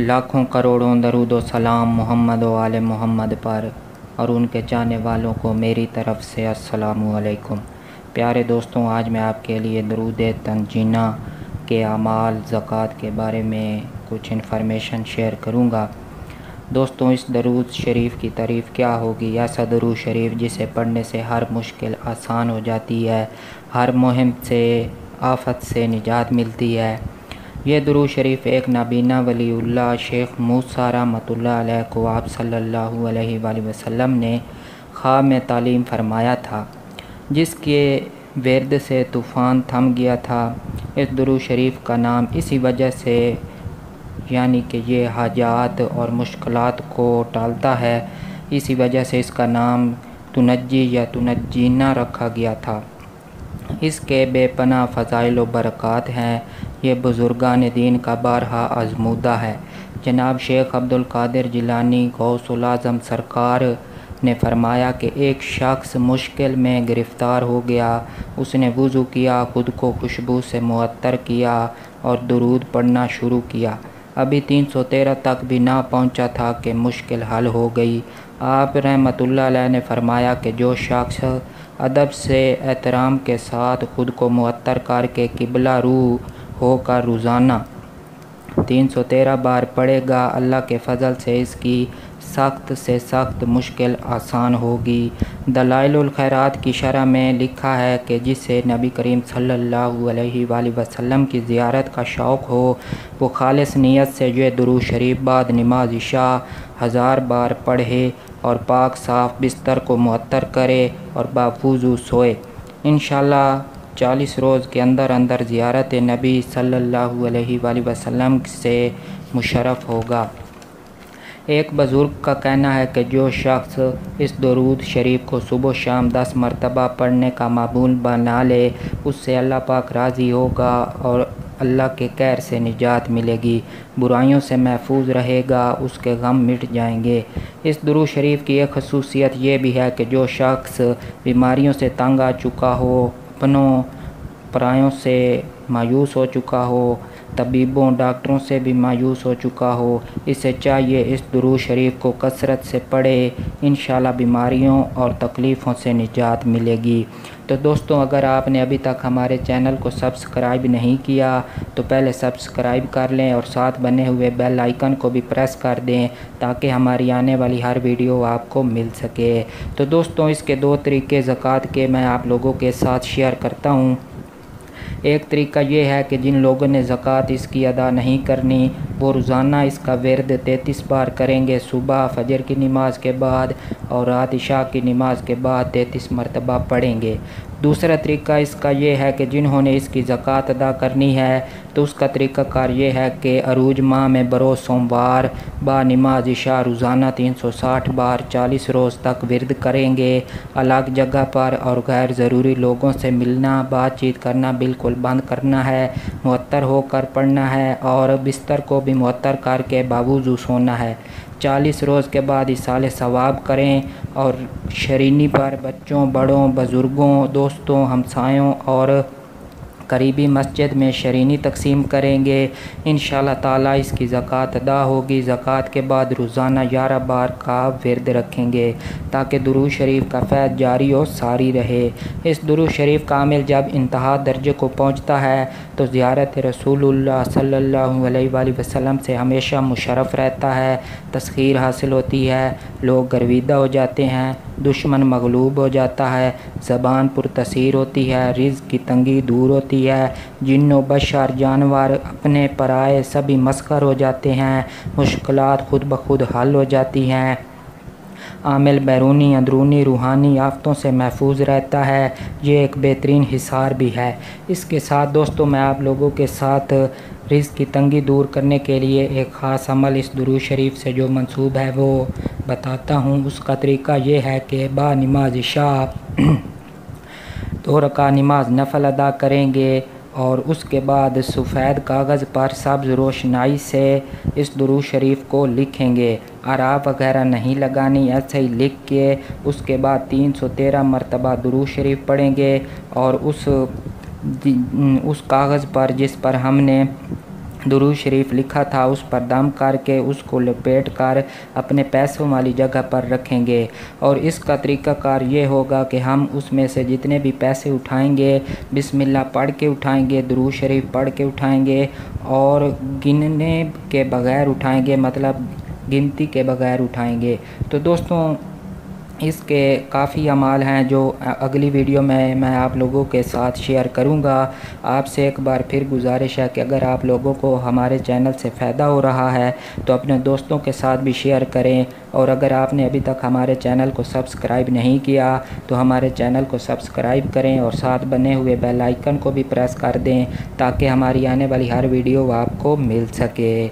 लाखों करोड़ों दरूद व सलाम मोहम्मद व आले मोहम्मद पर और उनके चाहने वालों को मेरी तरफ़ से अस्सलामु अलैकुम। प्यारे दोस्तों, आज मैं आपके लिए दरूद तंजीना के अमाल ज़कात के बारे में कुछ इन्फॉर्मेशन शेयर करूँगा। दोस्तों, इस दरूद शरीफ की तारीफ़ क्या होगी। ऐसा दरूद शरीफ जिसे पढ़ने से हर मुश्किल आसान हो जाती है, हर मुहिम से आफत से निजात मिलती है। ये दुरूद शरीफ एक नाबीना वलीउल्लाह शेख मूसा रहमतुल्लाह अलैह को आप सल्लल्लाहु अलैहि वसल्लम ने ख्वाब में तालीम फरमाया था, जिसके विर्द से तूफ़ान थम गया था। इस दुरूद शरीफ का नाम इसी वजह से यानी कि ये हाजात और मुश्किलात को टालता है, इसी वजह से इसका नाम तुनज्जी या तुनज्जीना रखा गया था। इसके बेपनाह फ़ज़ाइल व बरक़ात हैं। ये बुज़ुर्गान दीन का बारहा आज़मूदा है। जनाब शेख अब्दुल कादिर जिलानी गौसुल आज़म सरकार ने फरमाया कि एक शख्स मुश्किल में गिरफ़्तार हो गया। उसने वुज़ू किया, ख़ुद को खुशबू से मुअत्तर किया और दुरूद पढ़ना शुरू किया। अभी 313 तक भी ना पहुंचा था कि मुश्किल हल हो गई। आप रहमतुल्लाह अलैह ने फरमाया कि जो शख्स अदब से एहतराम के साथ ख़ुद को मुअत्तर करके किबला रू होकर रोज़ाना 313 बार पढ़ेगा, अल्लाह के फ़ज़ल से इसकी सख्त से सख्त मुश्किल आसान होगी। दलाइलुल खैरात की शरह में लिखा है कि जिसे नबी करीम सल्लल्लाहु अलैहि वसल्लम की ज़ियारत का शौक़ हो, वो खालिस नीयत से ये दुरूद शरीफ बाद नमाज इशा 1000 बार पढ़े और पाक साफ़ बिस्तर को मुअत्तर करे और बावुज़ू सोए। इंशाअल्लाह 40 रोज़ के अंदर अंदर ज़ियारत नबी सल्लल्लाहु अलैहि वसल्लम से मुशर्रफ़ होगा। एक बुज़ुर्ग का कहना है कि जो शख्स इस दुरूद शरीफ को सुबह शाम 10 मरतबा पढ़ने का मामूल बना ले, उससे अल्लाह पाक राज़ी होगा और अल्लाह के कहर से निजात मिलेगी, बुराइयों से महफूज रहेगा, उसके गम मिट जाएंगे। इस दुरूद शरीफ की एक खसूसियत ये भी है कि जो शख्स बीमारियों से तंग आ चुका हो, अपनों परायों से मायूस हो चुका हो, तबीबों डॉक्टरों से भी मायूस हो चुका हो, इसे चाहिए इस दुरूद शरीफ को कसरत से पढ़े। इंशाअल्लाह बीमारियों और तकलीफ़ों से निजात मिलेगी। तो दोस्तों, अगर आपने अभी तक हमारे चैनल को सब्सक्राइब नहीं किया तो पहले सब्सक्राइब कर लें और साथ बने हुए बेल आइकन को भी प्रेस कर दें ताकि हमारी आने वाली हर वीडियो आपको मिल सके। तो दोस्तों, इसके 2 तरीके ज़कात के मैं आप लोगों के साथ शेयर करता हूँ। एक तरीका ये है कि जिन लोगों ने ज़कात इसकी अदा नहीं करनी, वो रोज़ाना इसका विर्द 33 बार करेंगे, सुबह फजर की नमाज के बाद और रात इशा की नमाज के बाद 33 मरतबा पढ़ेंगे। दूसरा तरीका इसका ये है कि जिन्होंने इसकी ज़कात अदा करनी है तो उसका तरीक़ाकार ये है कि अरूज माह में बरोज़ सोमवार बा नमाज इशा रोज़ाना 360 बार 40 रोज़ तक विर्द करेंगे। अलग जगह पर और गैर ज़रूरी लोगों से मिलना बातचीत करना बिल्कुल बंद करना है, मुअत्तर होकर पढ़ना है और बिस्तर को भी मुअत्तर करके बावुज़ू सोना है। 40 रोज़ के बाद इसाले सवाब करें और शरीनी पर बच्चों, बड़ों, बुज़ुर्गों, दोस्तों, हमसायों और करीबी मस्जिद में शरीनी तकसीम करेंगे। इंशाअल्लाह ताला इसकी ज़कात अदा होगी। ज़कात के बाद रोज़ाना 11 बार का विर्द रखेंगे ताकि दुरूद शरीफ का फैज़ जारी और सारी रहे। इस दुरूद शरीफ का अमल जब इंतहा दर्जे को पहुँचता है तो ज़ियारत रसूलुल्लाह सल्लल्लाहु अलैहि वसल्लम से हमेशा मुशर्रफ़ रहता है, तस्खीर हासिल होती है, लोग गर्विदा हो जाते हैं, दुश्मन मगलूब हो जाता है, ज़बान पुरतसीर होती है, रिज़्क़ की तंगी दूर होती है, जिन्नो बशर जानवर अपने पराए सभी मस्खर हो जाते हैं, मुश्किलात खुद ब खुद हल हो जाती हैं, आमिल बैरूनी अंदरूनी रूहानी आफ़तों से महफूज रहता है। ये एक बेहतरीन हिसार भी है। इसके साथ दोस्तों, मैं आप लोगों के साथ रिज़्क़ की तंगी दूर करने के लिए एक ख़ास अमल इस दुरूद शरीफ से जो मंसूब है वो बताता हूँ। उसका तरीका ये है कि बा नमाज इशा 2 रकात नमाज नफल अदा करेंगे और उसके बाद सफ़ेद कागज़ पर सब्ज़ रोशनाई से इस दुरूद शरीफ को लिखेंगे। आराफ वगैरह नहीं लगानी, ऐसे ही लिख के उसके बाद 313 मरतबा दुरूद शरीफ पढ़ेंगे और उस कागज़ पर जिस पर हमने दुरूद शरीफ लिखा था उस पर दम करके उसको लपेट कर अपने पैसों वाली जगह पर रखेंगे। और इसका तरीक़ाकार ये होगा कि हम उसमें से जितने भी पैसे उठाएंगे बिस्मिल्लाह पढ़ के उठाएंगे, दुरूद शरीफ पढ़ के उठाएंगे और गिनने के बगैर उठाएंगे, मतलब गिनती के बगैर उठाएंगे। तो दोस्तों इसके काफ़ी अमाल हैं जो अगली वीडियो में मैं आप लोगों के साथ शेयर करूंगा। आपसे एक बार फिर गुजारिश है कि अगर आप लोगों को हमारे चैनल से फ़ायदा हो रहा है तो अपने दोस्तों के साथ भी शेयर करें। और अगर आपने अभी तक हमारे चैनल को सब्सक्राइब नहीं किया तो हमारे चैनल को सब्सक्राइब करें और साथ बने हुए बेल आइकन को भी प्रेस कर दें ताकि हमारी आने वाली हर वीडियो आपको मिल सके।